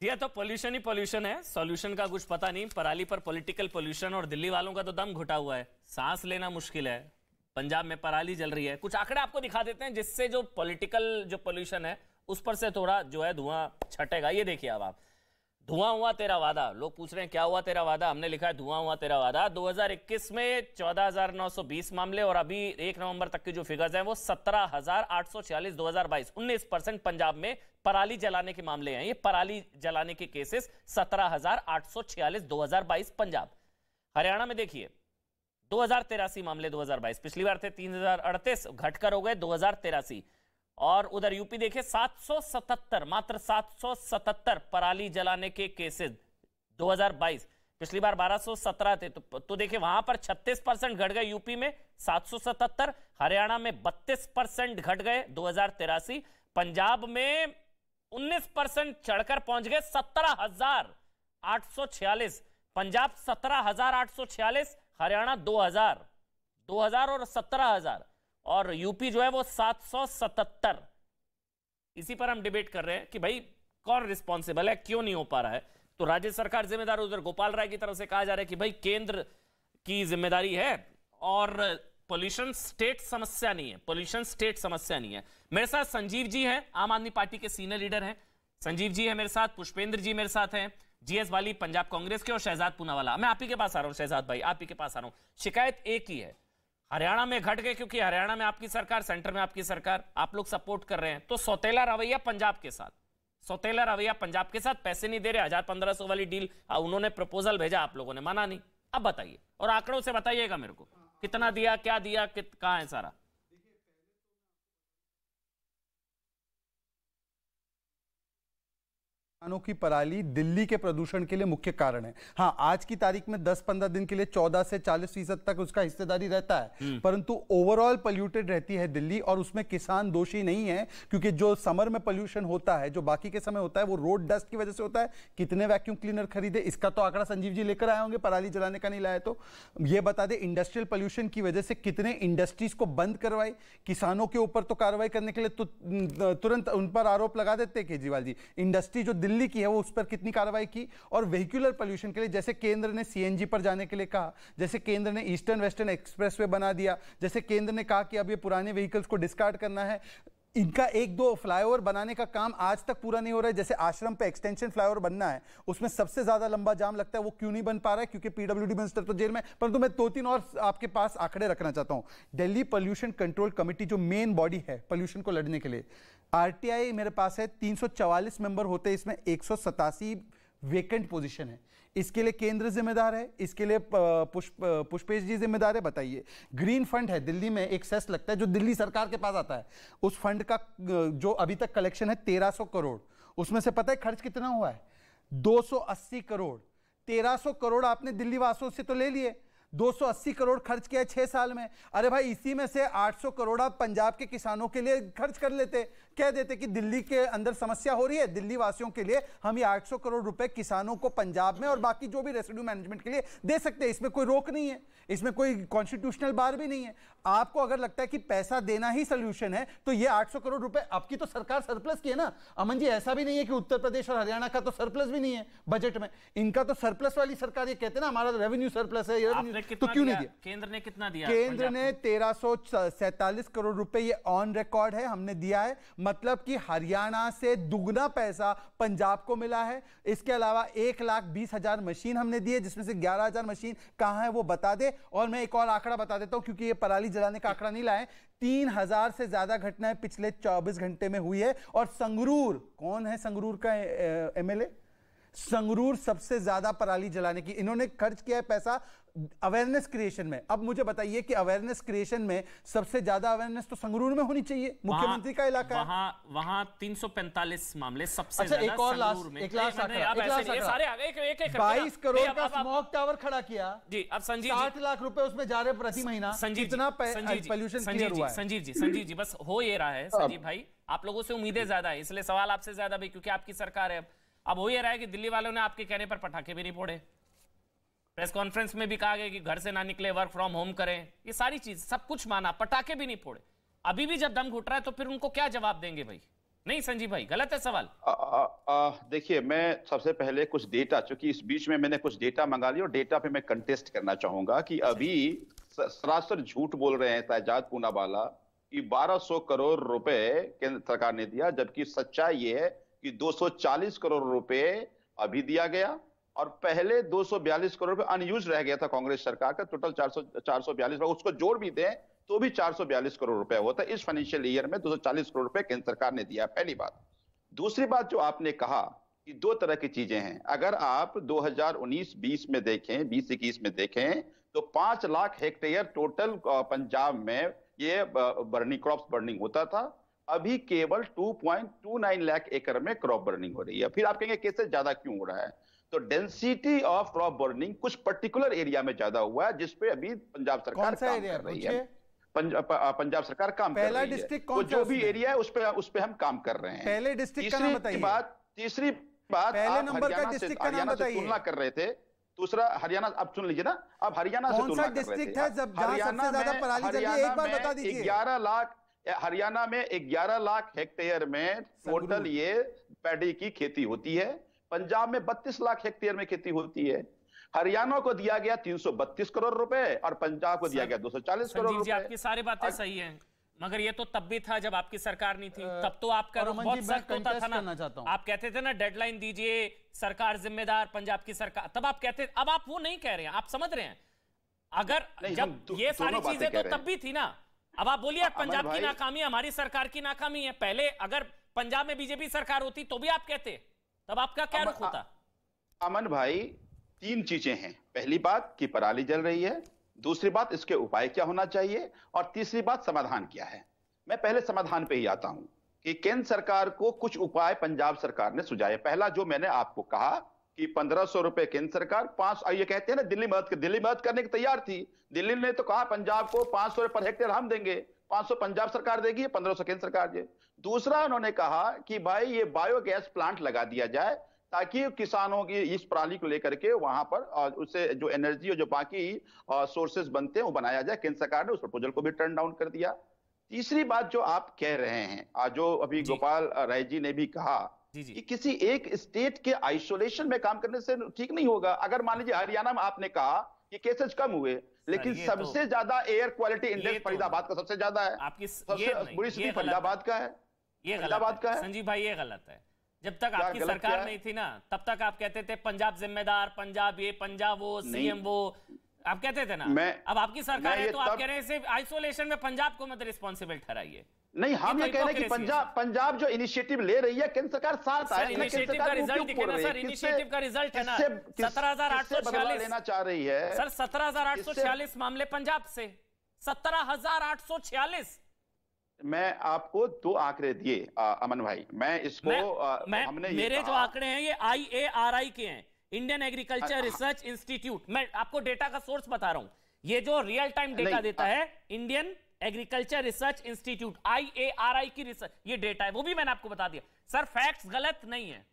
ये तो पोल्यूशन ही पोल्यूशन है, सॉल्यूशन का कुछ पता नहीं। पराली पर पॉलिटिकल पोल्यूशन, और दिल्ली वालों का तो दम घुटा हुआ है, सांस लेना मुश्किल है। पंजाब में पराली जल रही है। कुछ आंकड़े आपको दिखा देते हैं जिससे जो पॉलिटिकल जो पोल्यूशन है उस पर से थोड़ा जो है धुआं छटेगा। ये देखिए अब आप, धुआं हुआ तेरा वादा। लोग पूछ रहे हैं क्या हुआ तेरा वादा, हमने लिखा है धुआं हुआ तेरा वादा। 2021 में 14,920 मामले, और अभी 1 नवंबर तक की जो फिगर्स हैं वो 17,846। 2022 19% पंजाब में पराली जलाने के मामले हैं। ये पराली जलाने के केसेस 17,846 2022 पंजाब। हरियाणा में देखिए 2083 मामले 2022, पिछली बार थे 3,038, घटकर हो गए 2083। और उधर यूपी देखे 777, मात्र 777 पराली जलाने के केसेस 2022, पिछली बार 1217 थे। तो देखिए वहां पर 36% घट गए यूपी में 777, हरियाणा में 32% घट गए 2083, पंजाब में 19% चढ़कर पहुंच गए 17,846। पंजाब 17,846, हरियाणा 2000 और 17,000, और यूपी जो है वो 777। इसी पर हम डिबेट कर रहे हैं कि भाई कौन रिस्पॉन्सिबल है, क्यों नहीं हो पा रहा है। तो राज्य सरकार जिम्मेदार, उधर गोपाल राय की तरफ से कहा जा रहा है कि भाई केंद्र की जिम्मेदारी है, और पोल्यूशन स्टेट समस्या नहीं है, पोल्यूशन स्टेट समस्या नहीं है। मेरे साथ संजीव जी हैं, आम आदमी पार्टी के सीनियर लीडर हैं। संजीव जी है मेरे साथ, पुष्पेंद्र जी मेरे साथ हैं, जीएस वाली पंजाब कांग्रेस के, और शहजाद पूनावाला। मैं आप ही के पास आ रहा हूं, शहजाद भाई आप ही के पास आ रहा हूं। शिकायत एक ही है, हरियाणा में घट गए क्योंकि हरियाणा में आपकी सरकार, सेंटर में आपकी सरकार, आप लोग सपोर्ट कर रहे हैं। तो सौतेला रवैया पंजाब के साथ, सौतेला रवैया पंजाब के साथ, पैसे नहीं दे रहे, 1,000-1,500 वाली डील उन्होंने प्रपोजल भेजा, आप लोगों ने माना नहीं। अब बताइए, और आंकड़ों से बताइएगा मेरे को, कितना दिया, क्या दिया, कहां है सारा। किसानों की पराली दिल्ली के प्रदूषण के लिए मुख्य कारण है। हाँ, आज की तारीख में 10-15 दिन के लिए 14 से 40% तक उसका हिस्सेदारी रहता है, परंतु ओवरऑल पोल्यूटेड रहती है दिल्ली, और उसमें किसान दोषी नहीं है, क्योंकि जो समर में पोल्यूशन होता है, जो बाकी के समय होता है, वो रोड डस्ट की वजह से होता है। कितने वैक्यूम क्लीनर खरीदे, इसका तो आंकड़ा संजीव जी लेकर आए होंगे, पराली जलाने का नहीं लाए तो। ये बता दे इंडस्ट्रियल पोल्यूशन की वजह से कितने इंडस्ट्रीज को बंद करवाई। किसानों के ऊपर तो कार्रवाई करने के लिए तो तुरंत उन पर आरोप लगा देते केजरीवाल जी। इंडस्ट्री जो दिल्ली की है वो उस पर कितनी कार्रवाई की। और व्हीकुलर पोल्यूशन के लिए जैसे केंद्र ने सीएनजी पर जाने के लिए कहा, जैसे केंद्र ने ईस्टर्न वेस्टर्न एक्सप्रेसवे बना दिया, जैसे केंद्र ने कहा कि अब ये पुराने व्हीकल्स को डिस्कार्ड करना है, इनका 1-2 फ्लाईओवर बनाने का काम आज तक पूरा नहीं हो रहा है। जैसे आश्रम पे एक्सटेंशन फ्लाईओवर बनना है, उसमें सबसे ज्यादा लंबा जाम लगता है, वो क्यों नहीं बन पा रहा है? क्योंकि पीडब्ल्यूडी मिनिस्टर तो जेल में। परंतु मैं 2-3 और आपके पास आंकड़े रखना चाहता हूं। दिल्ली पोल्यूशन कंट्रोल कमेटी जो मेन बॉडी है पोल्यूशन को लड़ने के लिए, आरटीआई मेरे पास है, 344 मेंबर होते हैं, इसमें 187 वेकेंट पोजीशन है। इसके लिए केंद्र जिम्मेदार है, इसके लिए पुष्पेश जी जिम्मेदार है। बताइए, ग्रीन फंड है दिल्ली में, एक सेस लगता है जो दिल्ली सरकार के पास आता है, उस फंड का जो अभी तक कलेक्शन है 1300 करोड़, उसमें से पता है खर्च कितना हुआ है? 280 करोड़। 1300 करोड़ आपने दिल्ली वासियों से तो ले लिए, 280 करोड़ खर्च किया 6 साल में। अरे भाई, इसी में से 800 करोड़ आप पंजाब के किसानों के लिए खर्च कर लेते, कह देते कि दिल्ली के अंदर समस्या हो रही है, दिल्ली वासियों के लिए हम ये 800 करोड़ रुपए किसानों को पंजाब में और बाकी जो भी रेसिड्यू मैनेजमेंट के लिए दे सकते हैं। इसमें कोई रोक नहीं है, इसमें कोई कॉन्स्टिट्यूशनल बार भी नहीं है। आपको अगर लगता है कि पैसा देना ही सोल्यूशन है, तो ये 800 करोड़ रुपए, आपकी तो सरकार सरप्लस की है ना अमन जी। ऐसा भी नहीं है कि उत्तर प्रदेश और हरियाणा का तो सरप्लस भी नहीं है बजट में, इनका तो सरप्लस वाली सरकार। ये कहते हैं ना हमारा रेवेन्यू सरप्लस है, तो क्यों नहीं दिया? केंद्र ने कितना दिया? केंद्र ने 1347 करोड़ रुपए, ये ऑन रिकॉर्ड है, हमने दिया है। मतलब कि हरियाणा से दुगना पैसा पंजाब को मिला है। इसके अलावा 1,20,000 मशीन हमने दिए, जिसमें से 11,000 मशीन कहां है वो बता दे। और मैं एक और आंकड़ा बता देता हूं, क्योंकि ये पराली जलाने का आंकड़ा नहीं लाए। 3,000 से ज्यादा घटनाएं पिछले 24 घंटे में हुई है। और संगरूर, कौन है संगरूर का एमएलए? संगरूर सबसे ज्यादा पराली जलाने की इन्होंने खर्च किया है पैसा अवेयरनेस क्रिएशन में। अब मुझे बताइए कि अवेयरनेस क्रिएशन में सबसे ज्यादा अवेयरनेस तो संगरूर में होनी चाहिए, मुख्यमंत्री का इलाका है। वहां 345 मामले सबसे अच्छा, ज्यादा एक और संगरूर में। 1,00,000 सारे आ गए, 22 करोड़ का स्मोक टावर खड़ा किया जी। अब संजीव, 60 लाख रुपए उसमें जा रहे प्रति महीना। कितना पोल्यूशन क्लियर हुआ है? संजीव जी बस हो ये रहा है संजीव भाई, आप लोगों से उम्मीदें ज्यादा है, इसलिए सवाल आपसे ज्यादा भी, क्योंकि आपकी सरकार है। अब हो ये रहा है कि दिल्ली वालों ने आपके कहने पर पटाखे भी नहीं फोड़े, प्रेस कॉन्फ्रेंस में भी कहा गया कि घर से ना निकले, वर्क फ्रॉम होम करें, ये सारी चीज सब कुछ माना, पटाखे भी नहीं फोड़े। अभी भी जब दम घुट रहा है तो फिर उनको क्या जवाब देंगे भाई? नहीं संजीव भाई, गलत है सवाल। देखिए, मैं सबसे पहले कुछ डेटा, चूंकि इस बीच में मैंने कुछ डेटा मंगा लिया और डेटा पे मैं कंटेस्ट करना चाहूंगा कि अभी सरासर झूठ बोल रहे हैं शहजाद पूनावाला कि 1200 करोड़ रुपए केंद्र सरकार ने दिया, जबकि सच्चाई ये है कि 240 करोड़ रुपए अभी दिया गया और पहले 242 करोड़ रुपए अनयूज रह गया था कांग्रेस सरकार का। टोटल 442, उसको जोड़ भी दें तो भी 442 करोड़ रुपए होता है। इस फाइनेंशियल ईयर में 240 करोड़ रुपए केंद्र सरकार ने दिया, पहली बात। दूसरी बात, जो आपने कहा कि दो तरह की चीजें हैं, अगर आप 2019-20 में देखें, 20-21 में देखें, तो 5 लाख हेक्टेयर टोटल पंजाब में ये बर्निंग, क्रॉप बर्निंग होता था। अभी केवल 2.29 लाख एकड़ में क्रॉप बर्निंग हो रही है। फिर आप कहेंगे कैसे ज्यादा क्यों हो रहा है? तो डेंसिटी ऑफ क्रॉप बर्निंग कुछ पर्टिकुलर एरिया में ज्यादा हुआ है, जिसपे अभी पंजाब सरकार काम कर रही है। पंजाब सरकार काम कर रही है। तो जो भी एरिया है उस पे हम काम कर रहे हैं। पहले डिस्ट्रिक्ट का नाम बताइए। तीसरी बात, पहले नंबर का डिस्ट्रिक्ट का नाम बताइए। तुलना कर रहे थे। दूसरा हरियाणा, अब सुन लीजिए ना, अब हरियाणा से तुलना कर रहे थे। डिस्ट्रिक्ट है जब जहां सबसे ज्यादा पराली जल रही है, एक बार बता दीजिए। 11 लाख, हरियाणा में 11 लाख हेक्टेयर में टोटल ये पैडी की खेती होती है। पंजाब में 32 लाख हेक्टेयर में खेती होती है। हरियाणा को दिया गया 332 करोड़ रुपए और पंजाब को दिया गया 240 करोड़ रुपए। आपकी सारी बातें सही हैं, मगर ये तो तब भी था जब आपकी सरकार नहीं थी। तब तो आपका रुख बहुत सख्त होता था ना। आप कहते थे ना डेडलाइन दीजिए, सरकार जिम्मेदार, पंजाब की सरकार, तब आप कहते। अब आप वो नहीं कह रहे हैं, आप समझ रहे हैं। अगर जब ये सारी चीजें तो तब भी थी ना। अब आप बोलिए पंजाब की नाकामी हमारी सरकार की नाकामी है। पहले अगर पंजाब में बीजेपी सरकार होती तो भी आप कहते, तब आपका क्या रुख होता? अमन भाई, 3 चीजें हैं। पहली बात कि पराली जल रही है, दूसरी बात इसके उपाय क्या होना चाहिए, और तीसरी बात समाधान क्या है। मैं पहले समाधान पे ही आता हूं कि केंद्र सरकार को कुछ उपाय पंजाब सरकार ने सुझाए। पहला, जो मैंने आपको कहा कि 1500 रुपए केंद्र सरकार, 5, ये कहते हैं ना दिल्ली मदद करने की तैयार थी। दिल्ली ने तो कहा पंजाब को 500 रुपए पर हेक्टेयर हम देंगे, 500 पंजाब सरकार देगी, 1500 केंद्र सरकार दे। दूसरा, उन्होंने कहा कि भाई ये बायोगैस प्लांट लगा दिया जाए ताकि किसानों की इस पराली को लेकर के वहां पर उससे जो एनर्जी और जो बाकी सोर्सेज बनते हैं वो बनाया जाए। केंद्र सरकार ने उस प्रपोजल को भी टर्न डाउन कर दिया। तीसरी बात जो आप कह रहे हैं, जो अभी गोपाल राय जी ने भी कहा कि किसी एक स्टेट के आइसोलेशन में काम करने से ठीक नहीं होगा। अगर मान लीजिए हरियाणा में आपने कहा कि केसेस कम हुए, लेकिन सबसे ज्यादा एयर क्वालिटी इंडेक्स फरीदाबाद का सबसे ज्यादा है। आपकी सबसे बुरी स्थिति फरीदाबाद का है। ये गलत है संजीव भाई, ये गलत है। जब तक आपकी सरकार नहीं थी ना, तब तक आप कहते थे पंजाब जिम्मेदार, पंजाब ये, पंजाब वो, सीएम वो, आप कहते थे ना। अब आपकी सरकार है तो आप कह रहे हैं सिर्फ आइसोलेशन में पंजाब को मत रिस्पॉन्सिबल ठहराइए। नहीं, हम ये कह रहे हैं कि पंजाब जो इनिशिएटिव ले रही है, केंद्र सरकार साथ आए। इनिशिएटिव का रिजल्ट दिखे ना सर, इनिशिएटिव का रिजल्ट है ना। 17,846 लेना चाह रही है सर, 17,846 मामले पंजाब से, 17,846। मैं आपको 2 आंकड़े दिए अमन भाई, मैं इसको हमने मेरे जो आंकड़े हैं ये IARI के हैं, इंडियन एग्रीकल्चर रिसर्च इंस्टीट्यूट। मैं आपको डेटा का सोर्स बता रहा हूं। ये जो रियल टाइम डेटा देता है Indian agriculture research institute, IARI की रिसर्च, ये डेटा है, वो भी मैंने आपको बता दिया। सर फैक्ट्स गलत नहीं है,